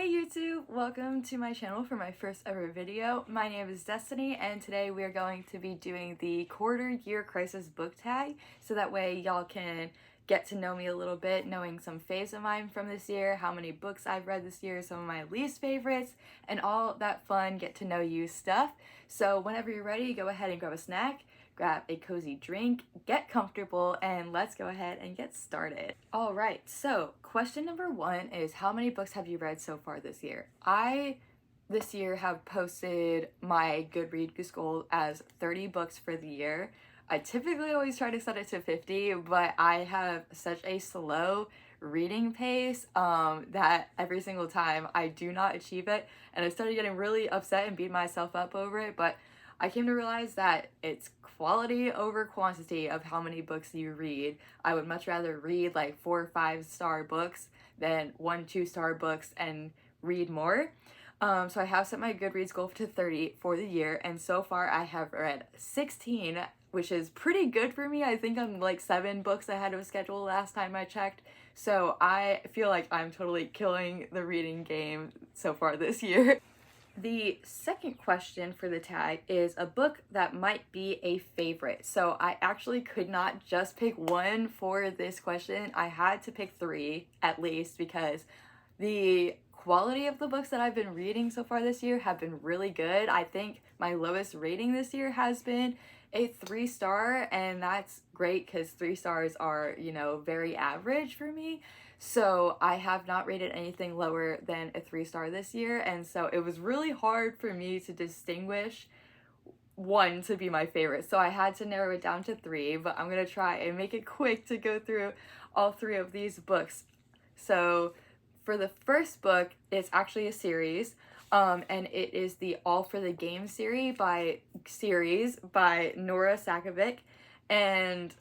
Hey YouTube! Welcome to my channel for my first ever video. My name is Destiny and today we are going to be doing the quarter year crisis book tag so that way y'all can get to know me a little bit, knowing some faves of mine from this year, how many books I've read this year, some of my least favorites, and all that fun get to know you stuff. So whenever you're ready, go ahead and grab a snack, grab a cozy drink, get comfortable, and let's go ahead and get started. Alright, so question number one is how many books have you read so far this year? I this year have posted my Goodreads goal as 30 books for the year. I typically always try to set it to 50, but I have such a slow reading pace that every single time I do not achieve it, and I started getting really upset and beat myself up over it, but I came to realize that it's quality over quantity of how many books you read. I would much rather read like 4 or 5 star books than 1 2-star books and read more. So I have set my Goodreads goal to 30 for the year, and so far I have read 16, which is pretty good for me. I think I'm like 7 books ahead of schedule last time I checked. So I feel like I'm totally killing the reading game so far this year. The second question for the tag is a book that might be a favorite. So I actually could not just pick one for this question. I had to pick 3 at least because the quality of the books that I've been reading so far this year have been really good. I think my lowest rating this year has been a 3-star, and that's great because 3 stars are, you know, very average for me. So I have not rated anything lower than a 3-star this year, and so it was really hard for me to distinguish one to be my favorite. So I had to narrow it down to 3, but I'm gonna try and make it quick to go through all 3 of these books. So for the first book, it's actually a series, and it is the All for the Game series by Nora Sakovic, and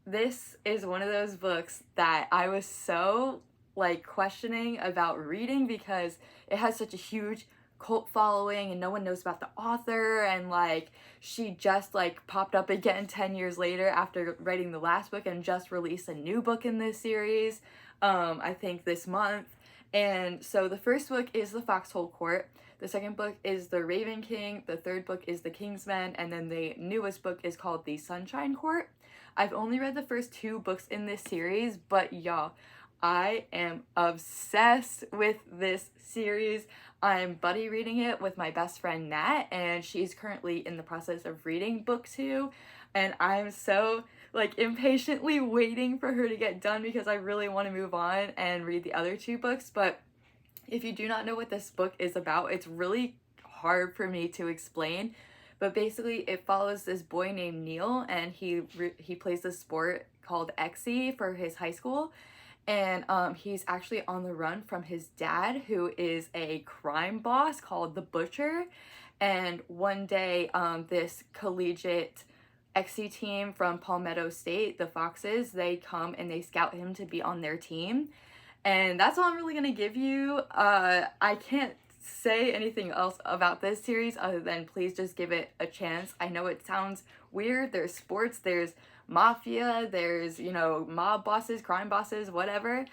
this is one of those books that I was so like questioning about reading because it has such a huge cult following and no one knows about the author, and like she just like popped up again 10 years later after writing the last book and just released a new book in this series, I think this month. And so the first book is The Foxhole Court, the second book is The Raven King, the third book is The Kingsman, and then the newest book is called The Sunshine Court. I've only read the first 2 books in this series, but y'all, I am obsessed with this series. I'm buddy reading it with my best friend Nat, and she's currently in the process of reading book 2, and I'm so like impatiently waiting for her to get done because I really want to move on and read the other 2 books. But if you do not know what this book is about, it's really hard for me to explain. But basically, it follows this boy named Neil, and he plays this sport called Xe for his high school, and he's actually on the run from his dad, who is a crime boss called the Butcher. And one day, this collegiate Xe team from Palmetto State, the Foxes, they come and they scout him to be on their team. And that's all I'm really gonna give you. I can't say anything else about this series other than please just give it a chance. I know it sounds weird. There's sports, there's mafia, there's, you know, mob bosses, crime bosses, whatever.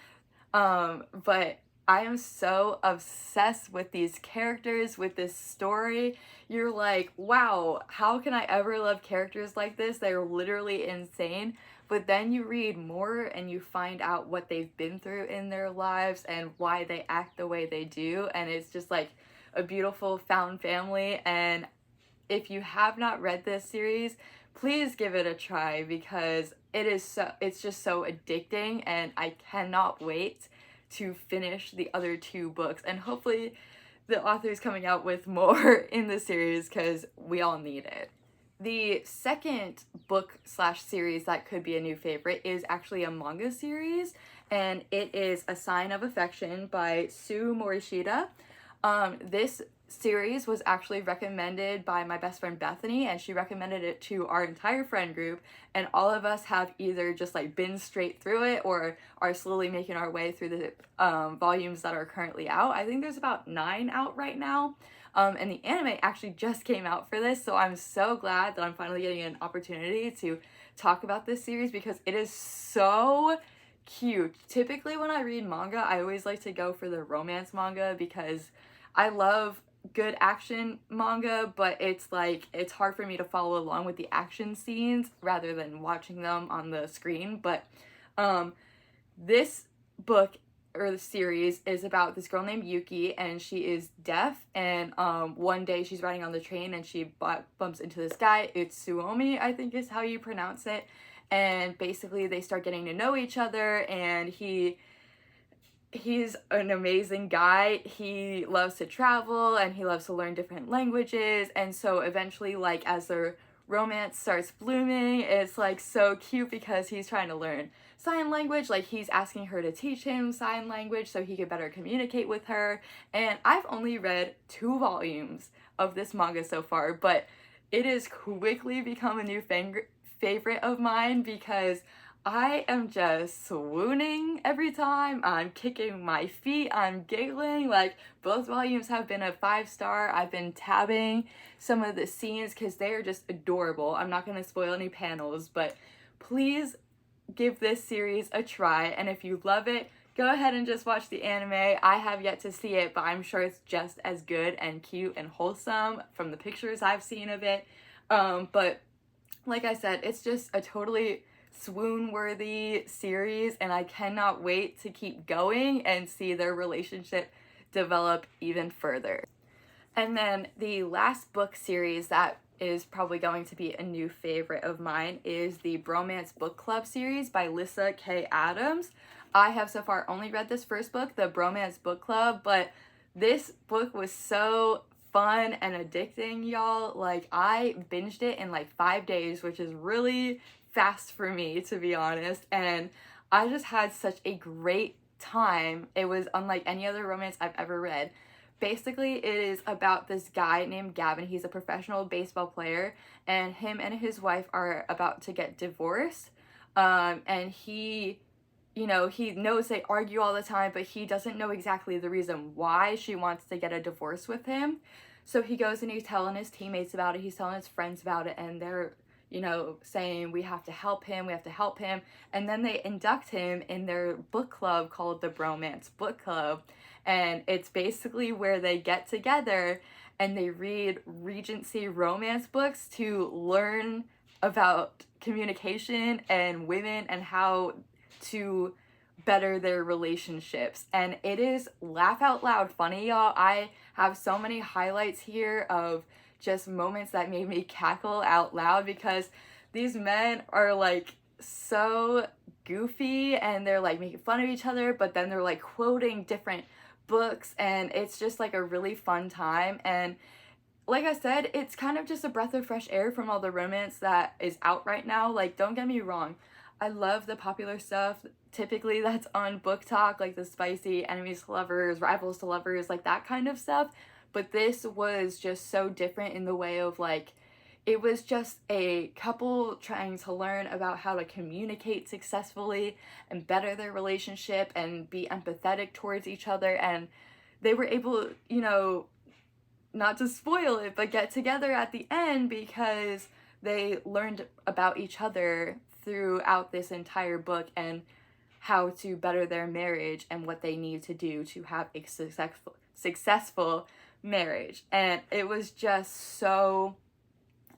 But I am so obsessed with these characters, with this story. You're like, wow, how can I ever love characters like this? They're literally insane. But then you read more and you find out what they've been through in their lives and why they act the way they do, and it's just like a beautiful found family. And if you have not read this series, please give it a try because it's just so addicting, and I cannot wait to finish the other 2 books, and hopefully the author's coming out with more in the series because we all need it. The second book / series that could be a new favorite is actually a manga series, and it is A Sign of Affection by Sue Morishita. This series was actually recommended by my best friend Bethany, and she recommended it to our entire friend group, and all of us have either just like been straight through it or are slowly making our way through the volumes that are currently out. I think there's about 9 out right now. And the anime actually just came out for this, so I'm so glad that I'm finally getting an opportunity to talk about this series because it is so cute. Typically when I read manga, I always like to go for the romance manga because I love good action manga, but it's like it's hard for me to follow along with the action scenes rather than watching them on the screen. But this book or the series is about this girl named Yuki, and she is deaf, and one day she's riding on the train and she bumps into this guy. It's Suomi, I think is how you pronounce it, and basically they start getting to know each other, and he's an amazing guy. He loves to travel and he loves to learn different languages, and so eventually, like, as their romance starts blooming, it's like so cute because he's trying to learn sign language. Like, he's asking her to teach him sign language so he could better communicate with her. And I've only read 2 volumes of this manga so far, but it has quickly become a new favorite of mine because I am just swooning every time. I'm kicking my feet, I'm giggling. Like, both volumes have been a 5-star. I've been tabbing some of the scenes because they are just adorable. I'm not going to spoil any panels, but please give this series a try, and if you love it, go ahead and just watch the anime. I have yet to see it, but I'm sure it's just as good and cute and wholesome from the pictures I've seen of it. But like I said, it's just a totally swoon-worthy series, and I cannot wait to keep going and see their relationship develop even further. And then the last book series that is probably going to be a new favorite of mine is the Bromance Book Club series by Lissa K. Adams. I have so far only read this first book, the Bromance Book Club, but this book was so fun and addicting, y'all. Like, I binged it in like 5 days, which is really fast for me, to be honest, and I just had such a great time. It was unlike any other romance I've ever read. Basically, it is about this guy named Gavin. He's a professional baseball player, and him and his wife are about to get divorced. And he knows they argue all the time, but he doesn't know exactly the reason why she wants to get a divorce with him. So he goes and he's telling his teammates about it, he's telling his friends about it, and they're, saying, we have to help him. And then they induct him in their book club called the Bromance Book Club. And it's basically where they get together and they read Regency romance books to learn about communication and women and how to better their relationships. And it is laugh out loud funny, y'all. I have so many highlights here of just moments that made me cackle out loud because these men are like so goofy and they're like making fun of each other, but then they're like quoting different books, and it's just like a really fun time. And like I said, it's kind of just a breath of fresh air from all the romance that is out right now. Like, don't get me wrong, I love the popular stuff typically that's on Book Talk, like the spicy enemies to lovers, rivals to lovers, like that kind of stuff. But this was just so different in the way of like, it was just a couple trying to learn about how to communicate successfully and better their relationship and be empathetic towards each other. And they were able, not to spoil it, but get together at the end because they learned about each other throughout this entire book and how to better their marriage and what they need to do to have a successful marriage. And it was just so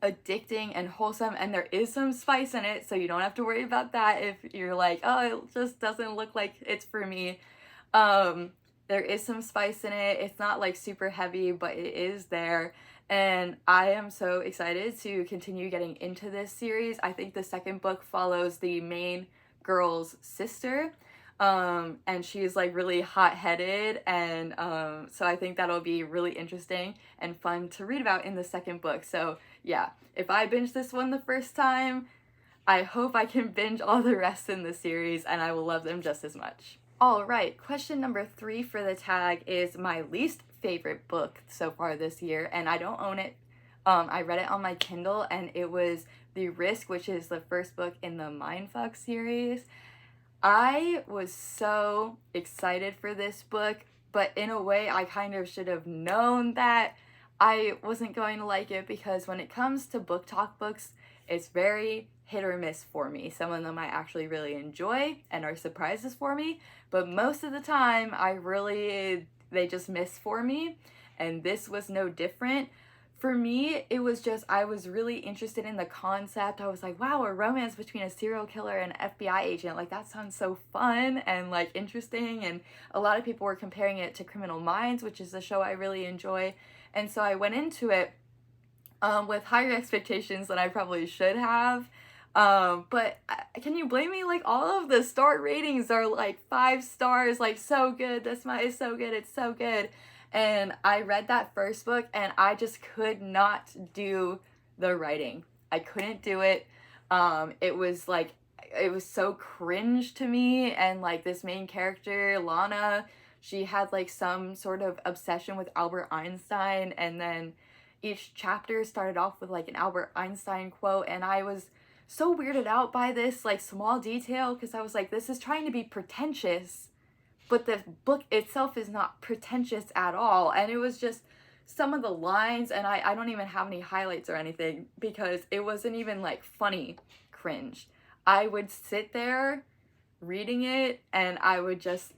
addicting and wholesome, and there is some spice in it, so you don't have to worry about that if you're like, oh, it just doesn't look like it's for me. There is some spice in it. It's not like super heavy, but it is there, and I am so excited to continue getting into this series. I think the second book follows the main girl's sister, and she's like really hot-headed, and so I think that'll be really interesting and fun to read about in the second book. So yeah, if I binge this one the first time, I hope I can binge all the rest in the series, and I will love them just as much. Alright, question number 3 for the tag is my least favorite book so far this year, and I don't own it. I read it on my Kindle, and it was The Risk, which is the first book in the Mindfuck series. I was so excited for this book, but in a way I kind of should have known that I wasn't going to like it, because when it comes to Book Talk books, It's very hit or miss for me. Some of them I actually really enjoy and are surprises for me, but most of the time they just miss for me, and this was no different. For me, it was just, I was really interested in the concept. I was like, wow, a romance between a serial killer and an FBI agent. Like, that sounds so fun and, like, interesting. And a lot of people were comparing it to Criminal Minds, which is a show I really enjoy. And so I went into it with higher expectations than I probably should have. But can you blame me? Like, all of the star ratings are, like, 5 stars. Like, so good. This is so good. It's so good. And I read that first book and I just could not do the writing. I couldn't do it. It was like, it was so cringe to me. And like this main character, Lana, she had like some sort of obsession with Albert Einstein. And then each chapter started off with like an Albert Einstein quote. And I was so weirded out by this like small detail, because I was like, this is trying to be pretentious, but the book itself is not pretentious at all. And it was just some of the lines, and I don't even have any highlights or anything because it wasn't even like funny cringe. I would sit there reading it and I would just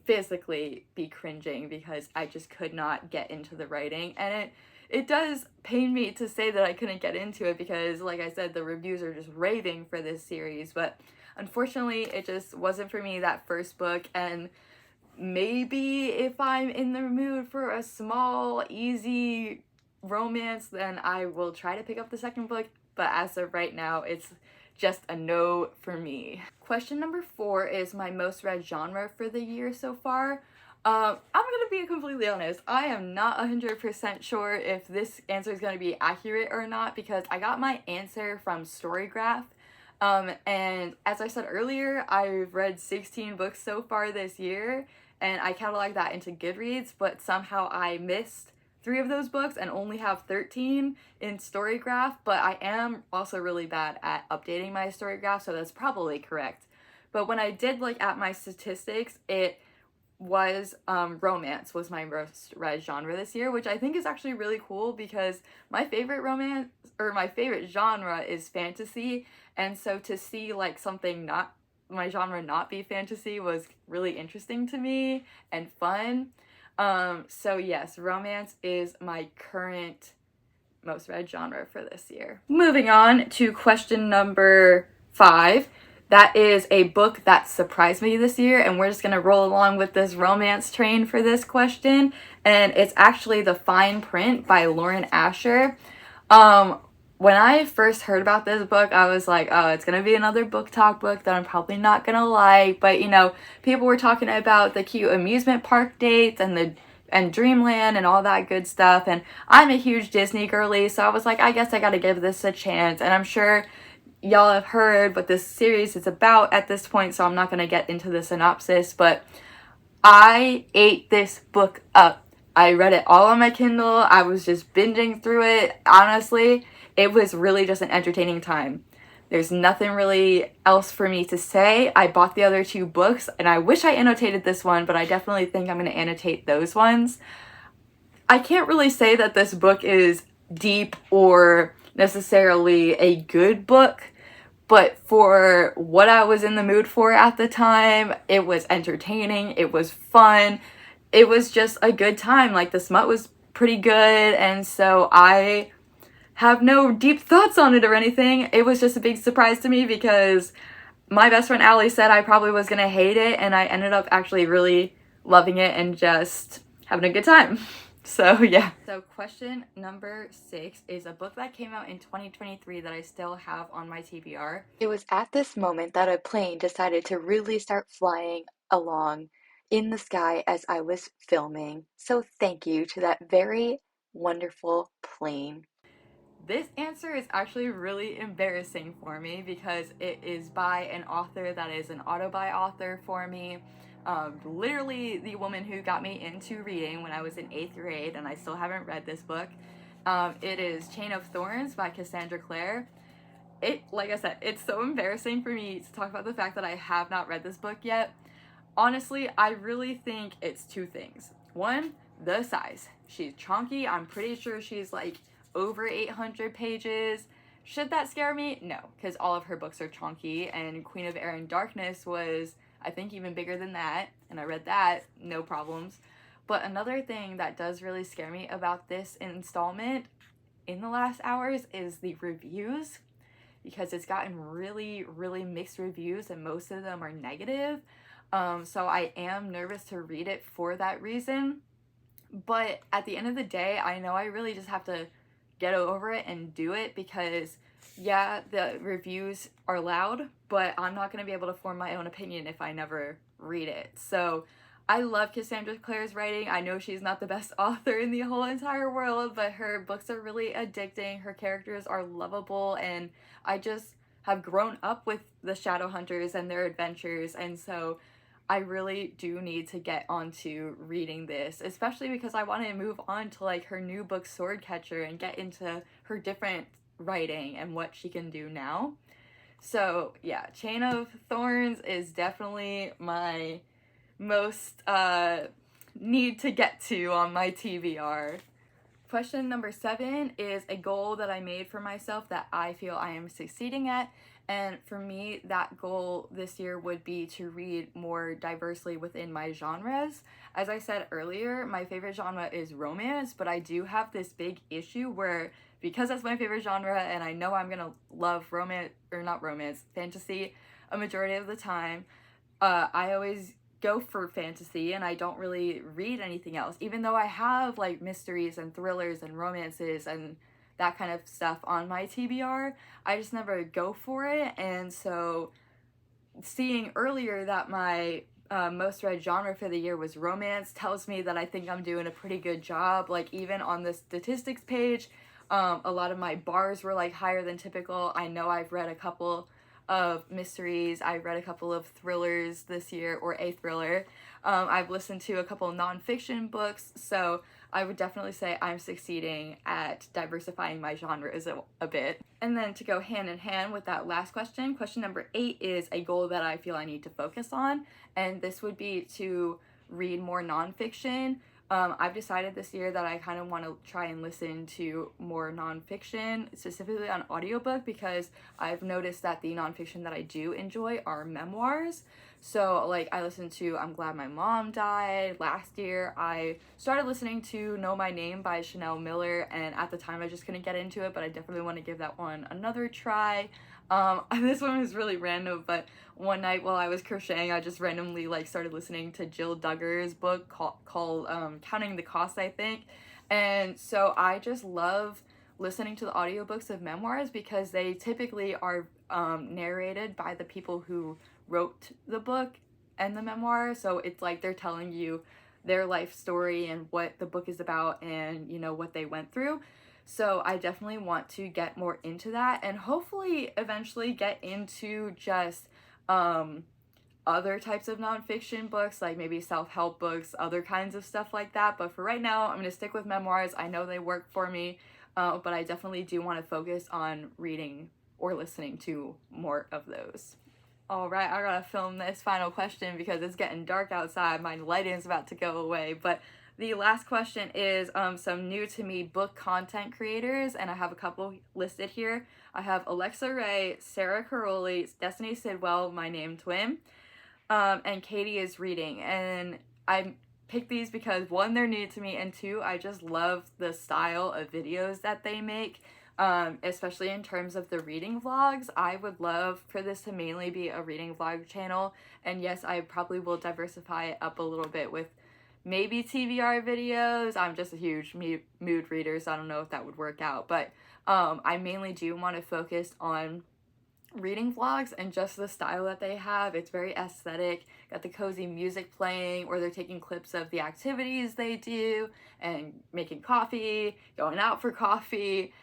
physically be cringing because I just could not get into the writing. And it does pain me to say that I couldn't get into it because, like I said, the reviews are just raving for this series. But unfortunately, it just wasn't for me, that first book. And maybe if I'm in the mood for a small, easy romance, then I will try to pick up the second book. But as of right now, it's just a no for me. Question number 4 is my most read genre for the year so far. I'm gonna be completely honest. I am not 100% sure if this answer is gonna be accurate or not because I got my answer from Storygraph. And as I said earlier, I've read 16 books so far this year, and I cataloged that into Goodreads, but somehow I missed 3 of those books and only have 13 in Storygraph, but I am also really bad at updating my Storygraph, so that's probably correct. But when I did look at my statistics, it was romance was my most read genre this year, which I think is actually really cool because my favorite romance, or my favorite genre, is fantasy, and so to see like something not my genre not be fantasy was really interesting to me and fun. So yes, romance is my current most read genre for this year. Moving on to question number 5. That is a book that surprised me this year, and we're just gonna roll along with this romance train for this question. And it's actually The Fine Print by Lauren Asher. When I first heard about this book, I was like, oh, it's gonna be another book talk book that I'm probably not gonna like. But you know, people were talking about the cute amusement park dates and Dreamland and all that good stuff, and I'm a huge Disney girly, so I was like, I guess I gotta give this a chance. And I'm sure y'all have heard what this series is about at this point, so I'm not gonna get into the synopsis, but I ate this book up. I read it all on my Kindle. I was just binging through it. Honestly, it was really just an entertaining time. There's nothing really else for me to say. I bought the other 2 books, and I wish I annotated this one, but I definitely think I'm going to annotate those ones. I can't really say that this book is deep or necessarily a good book, but for what I was in the mood for at the time, it was entertaining, it was fun, it was just a good time. Like, the smut was pretty good, and so I have no deep thoughts on it or anything. It was just a big surprise to me because my best friend Allie said I probably was gonna hate it, and I ended up actually really loving it and just having a good time. So yeah. So question number 6 is a book that came out in 2023 that I still have on my TBR. It was at this moment that a plane decided to really start flying along in the sky as I was filming. So thank you to that very wonderful plane. This answer is actually really embarrassing for me because it is by an author that is an auto-buy author for me. Literally the woman who got me into reading when I was in 8th grade, and I still haven't read this book. It is Chain of Thorns by Cassandra Clare. Like I said, it's so embarrassing for me to talk about the fact that I have not read this book yet. Honestly, I really think it's 2 things. 1, the size. She's chunky. I'm pretty sure she's like over 800 pages. Should that scare me? No, because all of her books are chunky, and Queen of Air and Darkness was, I think, even bigger than that, and I read that, no problems. But another thing that does really scare me about this installment in the last hours is the reviews, because it's gotten really, really mixed reviews, and most of them are negative. So I am nervous to read it for that reason. But at the end of the day, I know I really just have to get over it and do it, because yeah, the reviews are loud, but I'm not going to be able to form my own opinion if I never read it. So I love Cassandra Clare's writing. I know she's not the best author in the whole entire world, but her books are really addicting. Her characters are lovable, and I just have grown up with the Shadowhunters and their adventures, and so I really do need to get onto reading this, especially because I want to move on to like her new book Swordcatcher and get into her different writing and what she can do now. So yeah, Chain of Thorns is definitely my most need to get to on my TBR. Question number 7 is a goal that I made for myself that I feel I am succeeding at. And for me, that goal this year would be to read more diversely within my genres. As I said earlier, my favorite genre is romance, but I do have this big issue where, because that's my favorite genre and I know I'm gonna love fantasy a majority of the time, I always go for fantasy and I don't really read anything else, even though I have like mysteries and thrillers and romances and that kind of stuff on my TBR. I just never go for it. And so seeing earlier that my most read genre for the year was romance tells me that I think I'm doing a pretty good job. Like, even on the statistics page, a lot of my bars were like higher than typical. I know I've read a couple of mysteries. I've read a couple of thrillers this year, or a thriller. I've listened to a couple of nonfiction books, so I would definitely say I'm succeeding at diversifying my genres a bit. And then to go hand in hand with that last question, question number 8 is a goal that I feel I need to focus on, and this would be to read more nonfiction. I've decided this year that I kind of want to try and listen to more nonfiction, specifically on audiobook, because I've noticed that the nonfiction that I do enjoy are memoirs. So, like, I listened to I'm Glad My Mom Died last year. I started listening to Know My Name by Chanel Miller, and at the time I just couldn't get into it, but I definitely want to give that one another try. This one was really random, but one night while I was crocheting, I just randomly like started listening to Jill Duggar's book called Counting the Cost, I think. And so I just love listening to the audiobooks of memoirs, because they typically are narrated by the people who wrote the book and the memoir. So it's like they're telling you their life story and what the book is about, and you know what they went through. So I definitely want to get more into that, and hopefully eventually get into just other types of nonfiction books, like maybe self-help books, other kinds of stuff like that. But for right now, I'm going to stick with memoirs. I know they work for me, but I definitely do want to focus on reading or listening to more of those. All right, I gotta film this final question because it's getting dark outside. My lighting's about to go away, but the last question is some new to me book content creators, and I have a couple listed here. I have Alexa Ray, Sarah Caroli, Destiny Sidwell, my name twin, and Katie is reading. And I picked these because 1, they're new to me, and 2, I just love the style of videos that they make. Especially in terms of the reading vlogs. I would love for this to mainly be a reading vlog channel, and yes, I probably will diversify it up a little bit with maybe TBR videos. I'm just a huge mood reader, so I don't know if that would work out, but I mainly do want to focus on reading vlogs and just the style that they have. It's very aesthetic, got the cozy music playing, or they're taking clips of the activities they do and making coffee, going out for coffee,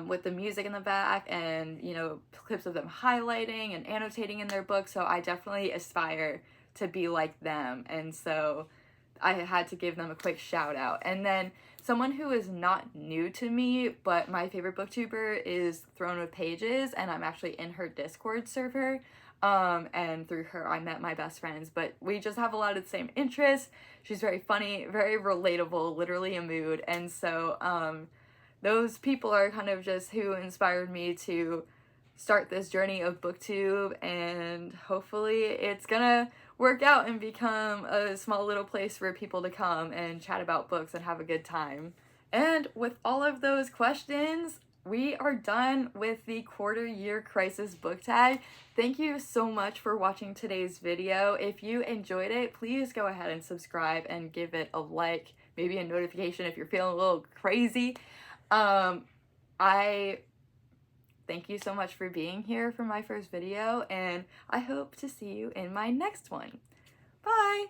with the music in the back, and you know, clips of them highlighting and annotating in their book. So I definitely aspire to be like them, and so I had to give them a quick shout out. And then someone who is not new to me, but my favorite booktuber is Throne of Pages, and I'm actually in her Discord server, and through her I met my best friends, but we just have a lot of the same interests. She's very funny, very relatable, literally a mood, and so those people are kind of just who inspired me to start this journey of booktube, and hopefully it's gonna work out and become a small little place for people to come and chat about books and have a good time. And with all of those questions, we are done with the quarter year crisis book tag. Thank you so much for watching today's video. If you enjoyed it, please go ahead and subscribe and give it a like, maybe a notification if you're feeling a little crazy. I thank you so much for being here for my first video, and I hope to see you in my next one. Bye!